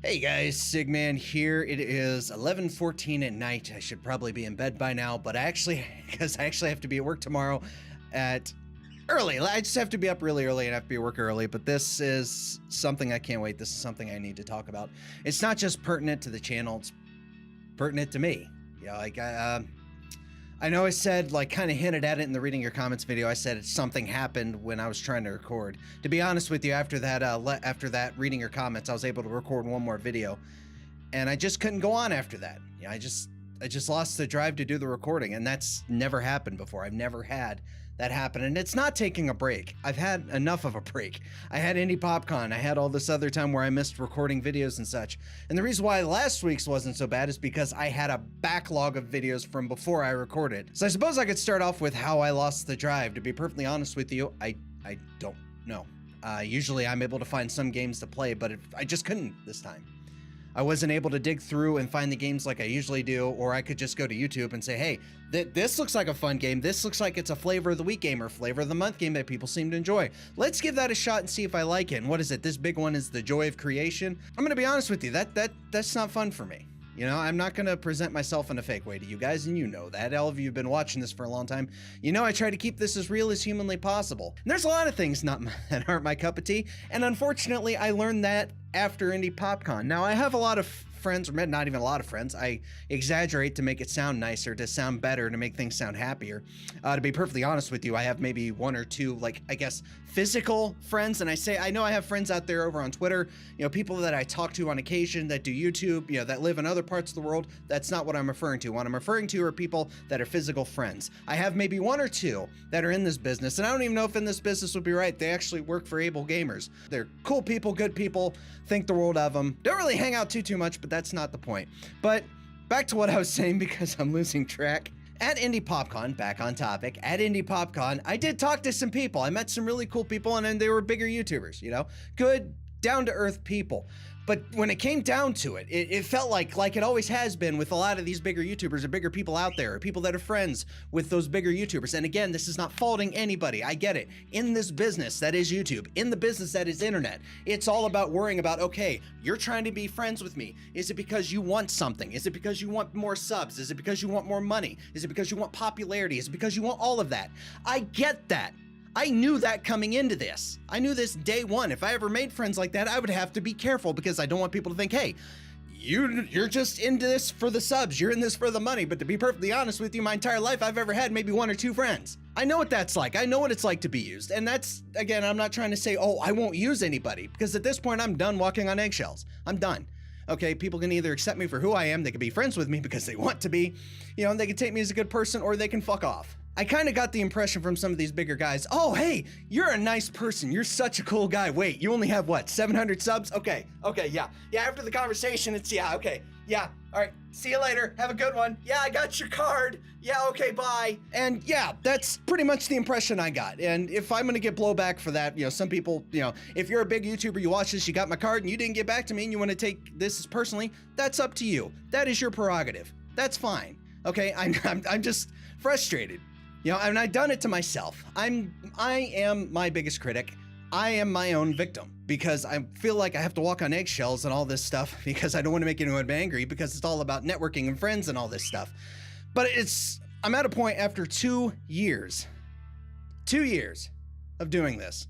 Hey guys, Sigman here. It is 11:14 at night. I should probably be in bed by now, but because I actually have to be at work tomorrow at early. I just have to be up really early and have to be at work early, but this is something I can't wait. This is something I need to talk about. It's not just pertinent to the channel, it's pertinent to me. I know I said, kind of hinted at it in the reading your comments video. I said something happened when I was trying to record. To be honest with you, after that reading your comments, I was able to record one more video, and I just couldn't go on after that. I just lost the drive to do the recording, and that's never happened before. I've never had that happen, and it's not taking a break. I've had enough of a break. I had Indie PopCon. I had all this other time where I missed recording videos and such. And the reason why last week's wasn't so bad is because I had a backlog of videos from before I recorded. So I suppose I could start off with how I lost the drive. To be perfectly honest with you, I don't know. Usually I'm able to find some games to play, but I just couldn't this time. I wasn't able to dig through and find the games like I usually do, or I could just go to YouTube and say, hey, this looks like a fun game. This looks like it's a flavor of the week game or flavor of the month game that people seem to enjoy. Let's give that a shot and see if I like it. And what is it? This big one is The Joy of Creation. I'm gonna be honest with you, that's not fun for me. You know, I'm not gonna present myself in a fake way to you guys, and you know that. All of you have been watching this for a long time. You know I try to keep this as real as humanly possible. And there's a lot of things that aren't my cup of tea, and unfortunately I learned that after Indie PopCon. Now I have a lot of friends, or not even a lot of friends. I exaggerate to make it sound nicer, to sound better, to make things sound happier. To be perfectly honest with you, I have maybe one or two, I guess, physical friends. And I know I have friends out there over on Twitter, people that I talk to on occasion that do YouTube, that live in other parts of the world. That's not what I'm referring to. What I'm referring to are people that are physical friends. I have maybe one or two that are in this business, and I don't even know if in this business would be right. They actually work for Able Gamers. They're cool people, good people, think the world of them. Don't really hang out too much, but that's not the point. But back to what I was saying, because I'm losing track. At Indie PopCon, back on topic, at Indie PopCon, I did talk to some people. I met some really cool people, and then they were bigger YouTubers, good, down-to-earth people. But when it came down to it, it felt like it always has been with a lot of these bigger YouTubers or bigger people out there, or people that are friends with those bigger YouTubers. And again, this is not faulting anybody. I get it. In this business that is YouTube, in the business that is internet, it's all about worrying about, okay, you're trying to be friends with me. Is it because you want something? Is it because you want more subs? Is it because you want more money? Is it because you want popularity? Is it because you want all of that? I get that. I knew that coming into this. I knew this day one. If I ever made friends like that, I would have to be careful, because I don't want people to think, hey, you're just into this for the subs, you're in this for the money. But to be perfectly honest with you, my entire life I've ever had maybe one or two friends. I know what that's like. I know what it's like to be used. And that's, again, I'm not trying to say, oh, I won't use anybody, because at this point I'm done walking on eggshells. I'm done. Okay, people can either accept me for who I am, they can be friends with me because they want to be, and they can take me as a good person, or they can fuck off. I kind of got the impression from some of these bigger guys, oh, hey, you're a nice person. You're such a cool guy. Wait, you only have what, 700 subs? Okay, yeah. Yeah, after the conversation, it's, yeah, okay. Yeah, all right, see you later. Have a good one. Yeah, I got your card. Yeah, okay, bye. And yeah, that's pretty much the impression I got. And if I'm gonna get blowback for that, some people, if you're a big YouTuber, you watch this, you got my card, and you didn't get back to me, and you wanna take this as personally, that's up to you. That is your prerogative. That's fine. Okay, I'm just frustrated. And I've done it to myself. I am my biggest critic. I am my own victim, because I feel like I have to walk on eggshells and all this stuff, because I don't want to make anyone angry, because it's all about networking and friends and all this stuff. But I'm at a point after 2 years of doing this.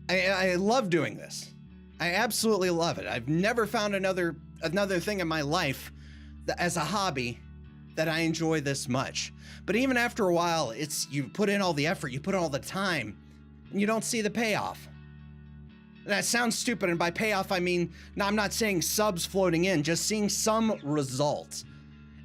I love doing this. I absolutely love it. I've never found another thing in my life that, as a hobby, that I enjoy this much. But even after a while, you put in all the effort, you put in all the time, and you don't see the payoff. And that sounds stupid, and by payoff I mean, no, I'm not saying subs floating in, just seeing some results.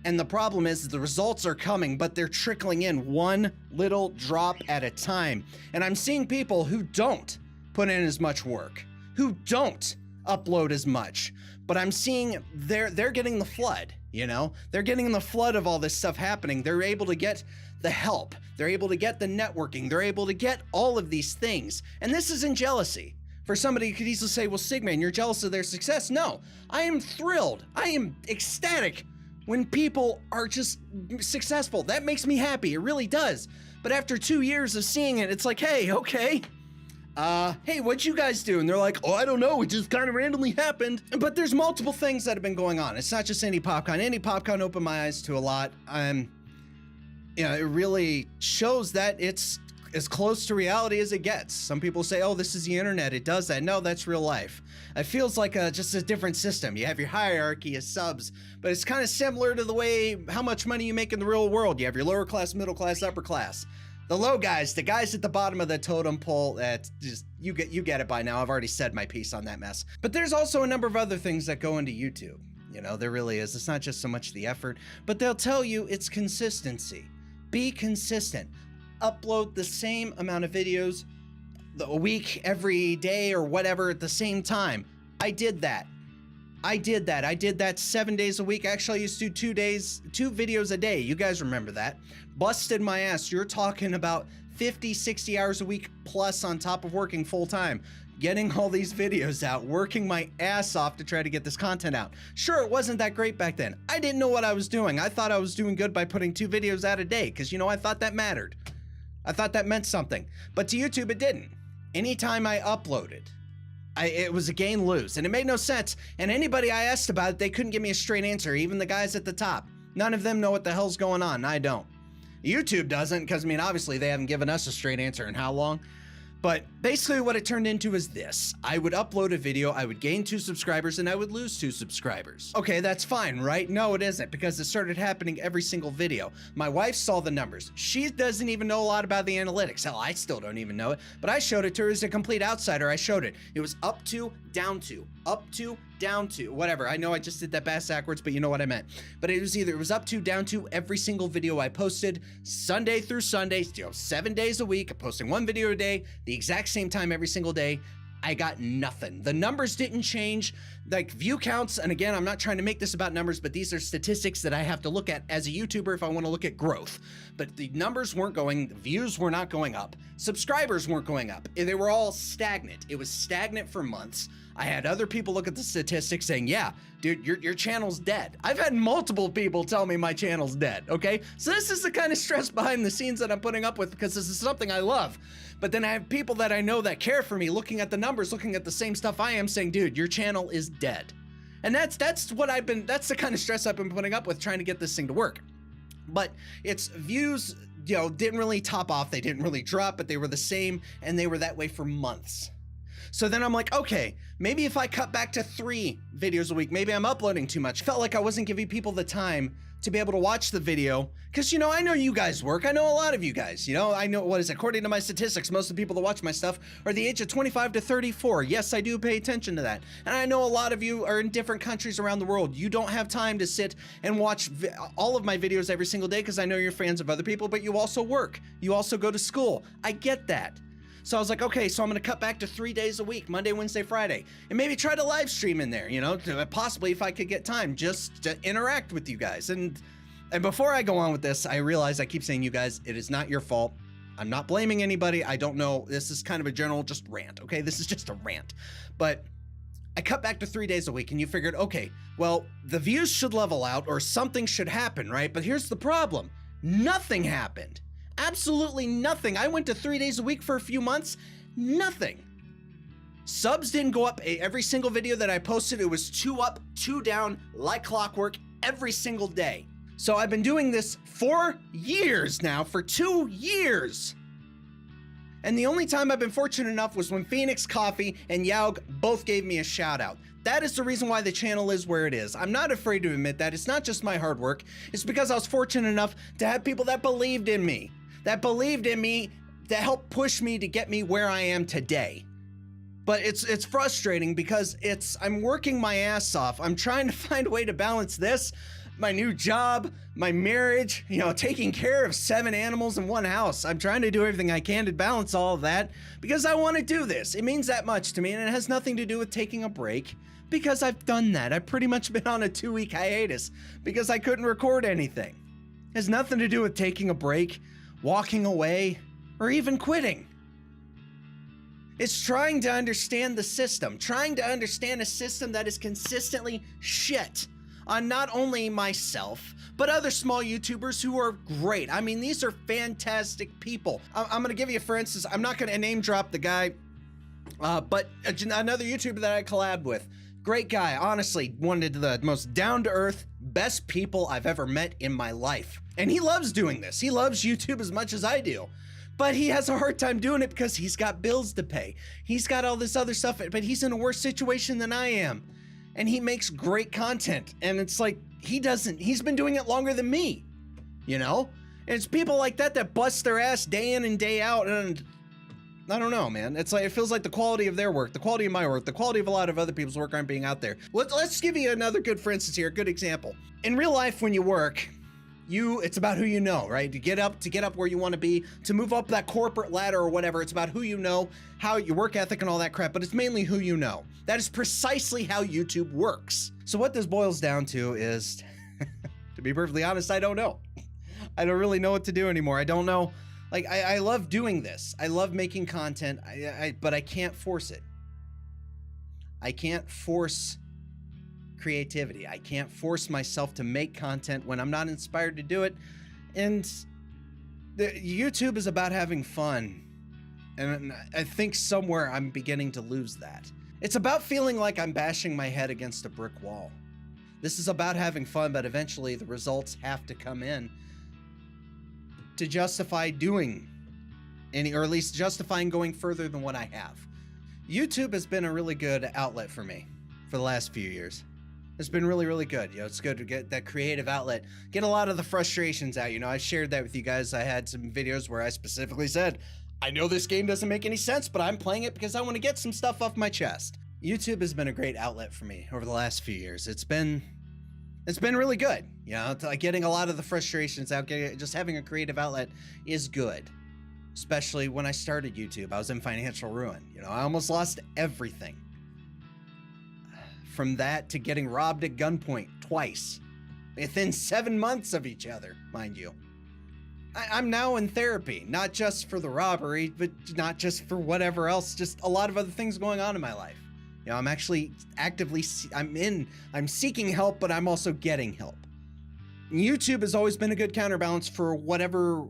And the problem is the results are coming, but they're trickling in one little drop at a time. And I'm seeing people who don't put in as much work, who don't upload as much, but I'm seeing they're getting the flood. They're getting the flood of all this stuff happening. They're able to get the help. They're able to get the networking. They're able to get all of these things. And this isn't jealousy. For somebody who could easily say, well, Sigman, you're jealous of their success. No, I am thrilled. I am ecstatic when people are just successful. That makes me happy. It really does. But after 2 years of seeing it, it's like, hey, okay, hey, what'd you guys do? And they're like, oh, I don't know, it just kind of randomly happened. But there's multiple things that have been going on. It's not just Indie PopCon. Indie PopCon opened my eyes to a lot. It really shows that it's as close to reality as it gets. Some people say, oh, this is the internet, it does that. No, that's real life. It feels like just a different system. You have your hierarchy of subs, but it's kind of similar to the way how much money you make in the real world. You have your lower class, middle class, upper class. The low guys, the guys at the bottom of the totem pole, that's just, you get it by now. I've already said my piece on that mess. But there's also a number of other things that go into YouTube. You know, there really is. It's not just so much the effort, but they'll tell you it's consistency. Be consistent. Upload the same amount of videos a week, every day, or whatever at the same time. I did that. I did that 7 days a week. Actually, I used to do 2 videos a day. You guys remember that. Busted my ass. You're talking about 50, 60 hours a week plus on top of working full time. Getting all these videos out, working my ass off to try to get this content out. Sure, it wasn't that great back then. I didn't know what I was doing. I thought I was doing good by putting 2 videos out a day because, you know, I thought that mattered. I thought that meant something. But to YouTube, it didn't. Anytime I uploaded, it was a gain-lose, and it made no sense. And anybody I asked about it, they couldn't give me a straight answer, even the guys at the top. None of them know what the hell's going on, I don't. YouTube doesn't, because, I mean, obviously they haven't given us a straight answer in how long. But basically what it turned into is this. I would upload a video, I would gain 2 subscribers, and I would lose 2 subscribers. Okay, that's fine, right? No, it isn't, because it started happening every single video. My wife saw the numbers. She doesn't even know a lot about the analytics. Hell, I still don't even know it, but I showed it to her as a complete outsider. I showed it. It was up to, down to, up to, down to, whatever. I know I just did that backwards, but you know what I meant. But it was up to, down to every single video I posted, Sunday through Sunday, 7 days a week, posting 1 video a day, the exact same time every single day. I got nothing. The numbers didn't change, like view counts. And again, I'm not trying to make this about numbers, but these are statistics that I have to look at as a YouTuber if I want to look at growth. But the numbers weren't going, the views were not going up, subscribers weren't going up. They were all stagnant. It was stagnant for months. I had other people look at the statistics saying, yeah, dude, your channel's dead. I've had multiple people tell me my channel's dead, okay? So this is the kind of stress behind the scenes that I'm putting up with because this is something I love. But then I have people that I know that care for me looking at the numbers, looking at the same stuff I am saying, dude, your channel is dead. And that's the kind of stress I've been putting up with trying to get this thing to work. But its views, you know, didn't really top off. They didn't really drop, but they were the same, and they were that way for months. So then I'm like, okay, maybe if I cut back to 3 videos a week, maybe I'm uploading too much. Felt like I wasn't giving people the time to be able to watch the video. Cause you know, I know you guys work. I know a lot of you guys, you know, I know what is it? According to my statistics, most of the people that watch my stuff are the age of 25 to 34. Yes, I do pay attention to that. And I know a lot of you are in different countries around the world. You don't have time to sit and watch all of my videos every single day because I know you're fans of other people, but you also work. You also go to school. I get that. So I was like, okay, so I'm gonna cut back to 3 days a week, Monday, Wednesday, Friday, and maybe try to live stream in there, you know, possibly if I could get time just to interact with you guys. And before I go on with this, I realize I keep saying you guys, it is not your fault. I'm not blaming anybody. I don't know. This is kind of a general just rant, okay? This is just a rant. But I cut back to 3 days a week and you figured, okay, well, the views should level out or something should happen, right? But here's the problem. Nothing happened. Absolutely nothing. I went to 3 days a week for a few months. Nothing. Subs didn't go up. Every single video that I posted, it was 2 up, 2 down, like clockwork, every single day. So I've been doing this for years now, for 2 years. And the only time I've been fortunate enough was when Phoenix Coffee and Yaug both gave me a shout out. That is the reason why the channel is where it is. I'm not afraid to admit that. It's not just my hard work. It's because I was fortunate enough to have people that believed in me. That helped push me to get me where I am today. But it's frustrating because I'm working my ass off. I'm trying to find a way to balance this, my new job, my marriage, you know, taking care of 7 animals in 1 house. I'm trying to do everything I can to balance all of that because I want to do this. It means that much to me, and it has nothing to do with taking a break because I've done that. I've pretty much been on a 2-week hiatus because I couldn't record anything. It has nothing to do with taking a break, walking away, or even quitting. It's trying to understand the system, trying to understand a system that is consistently shit on not only myself, but other small YouTubers who are great. I mean, these are fantastic people. I'm gonna give you, for instance, I'm not gonna name drop the guy But another YouTuber that I collabed with, great guy, honestly, one of the most down-to-earth, best people I've ever met in my life. And he loves doing this. He loves YouTube as much as I do. But he has a hard time doing it because he's got bills to pay. He's got all this other stuff, but he's in a worse situation than I am. And he makes great content. And it's like, he's been doing it longer than me, you know? And it's people like that that bust their ass day in and day out, and I don't know, man. It's like, it feels like the quality of their work, the quality of my work, the quality of a lot of other people's work aren't being out there. Let's give you another good, for instance here, a good example. In real life, when you work, it's about who you know, right? To get up where you want to be, to move up that corporate ladder or whatever. It's about who you know, how your work ethic and all that crap, but it's mainly who you know. That is precisely how YouTube works. So what this boils down to is, to be perfectly honest, I don't know. I don't really know what to do anymore. I don't know. Like, I love doing this. I love making content, but I can't force it. I can't force creativity. I can't force myself to make content when I'm not inspired to do it. And YouTube is about having fun. And I think somewhere I'm beginning to lose that. It's about feeling like I'm bashing my head against a brick wall. This is about having fun, but eventually the results have to come in to justify doing any, or at least justifying going further than what I have. YouTube has been a really good outlet for me for the last few years. It's been really, really good. You know, it's good to get that creative outlet, get a lot of the frustrations out. You know, I shared that with you guys. I had some videos where I specifically said, I know this game doesn't make any sense, but I'm playing it because I want to get some stuff off my chest. YouTube has been a great outlet for me over the last few years. It's been really good. You know, getting a lot of the frustrations out, just having a creative outlet is good. Especially when I started YouTube, I was in financial ruin. You know, I almost lost everything. From that to getting robbed at gunpoint twice, within 7 months of each other, mind you. I'm now in therapy, not just for the robbery, but not just for whatever else, just a lot of other things going on in my life. You know, I'm actually actively, I'm seeking help, but I'm also getting help. YouTube has always been a good counterbalance for whatever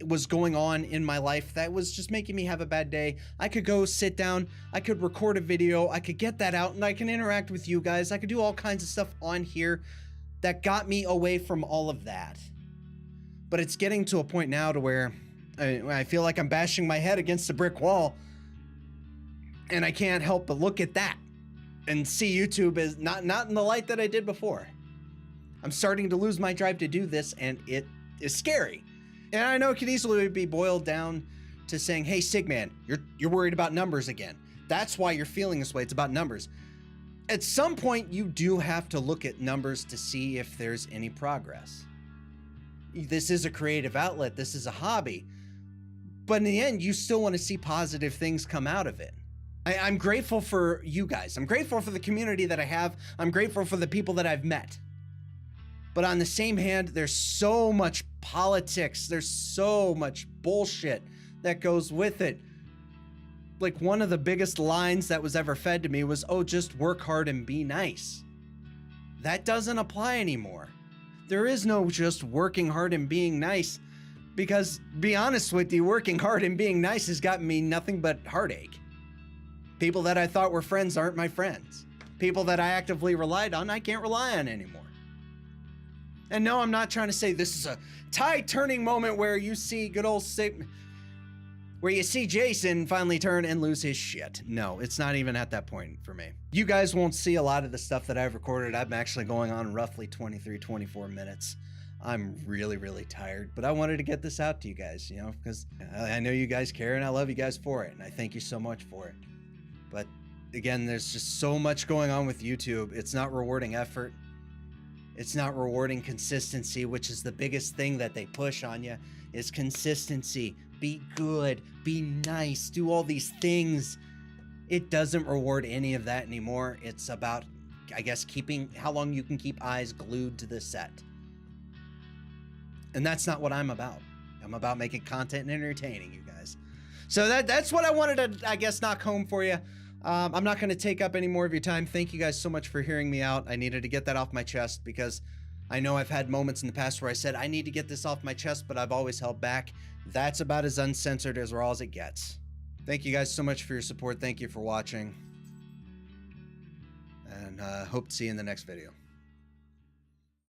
was going on in my life that was just making me have a bad day. I could go sit down, I could record a video, I could get that out, and I can interact with you guys. I could do all kinds of stuff on here that got me away from all of that. But it's getting to a point now to where I feel like I'm bashing my head against a brick wall, and I can't help but look at that and see YouTube as not in the light that I did before. I'm starting to lose my drive to do this, and it is scary. And I know it can easily be boiled down to saying, hey, Sigman, you're worried about numbers again. That's why you're feeling this way. It's about numbers. At some point, you do have to look at numbers to see if there's any progress. This is a creative outlet. This is a hobby. But in the end, you still want to see positive things come out of it. I'm grateful for you guys. I'm grateful for the community that I have. I'm grateful for the people that I've met. But on the same hand, there's so much politics. There's so much bullshit that goes with it. Like, one of the biggest lines that was ever fed to me was, oh, just work hard and be nice. That doesn't apply anymore. There is no just working hard and being nice, because, be honest with you, working hard and being nice has gotten me nothing but heartache. People that I thought were friends aren't my friends. People that I actively relied on, I can't rely on anymore. And no, I'm not trying to say this is a tide-turning moment where you see good old where you see Jason finally turn and lose his shit. No, it's not even at that point for me. You guys won't see a lot of the stuff that I've recorded. I'm actually going on roughly 23, 24 minutes. I'm really, really tired, but I wanted to get this out to you guys, you know, because I know you guys care and I love you guys for it. And I thank you so much for it. But again, there's just so much going on with YouTube. It's not rewarding effort. It's not rewarding consistency, which is the biggest thing that they push on you, is consistency. Be good, be nice, do all these things. It doesn't reward any of that anymore. It's about, I guess, keeping how long you can keep eyes glued to the set. And that's not what I'm about. I'm about making content and entertaining you guys. So that's what I wanted to, I guess, knock home for you. I'm not going to take up any more of your time. Thank you guys so much for hearing me out. I needed to get that off my chest because I know I've had moments in the past where I said, I need to get this off my chest, but I've always held back. That's about as uncensored as raw as it gets. Thank you guys so much for your support. Thank you for watching. And hope to see you in the next video.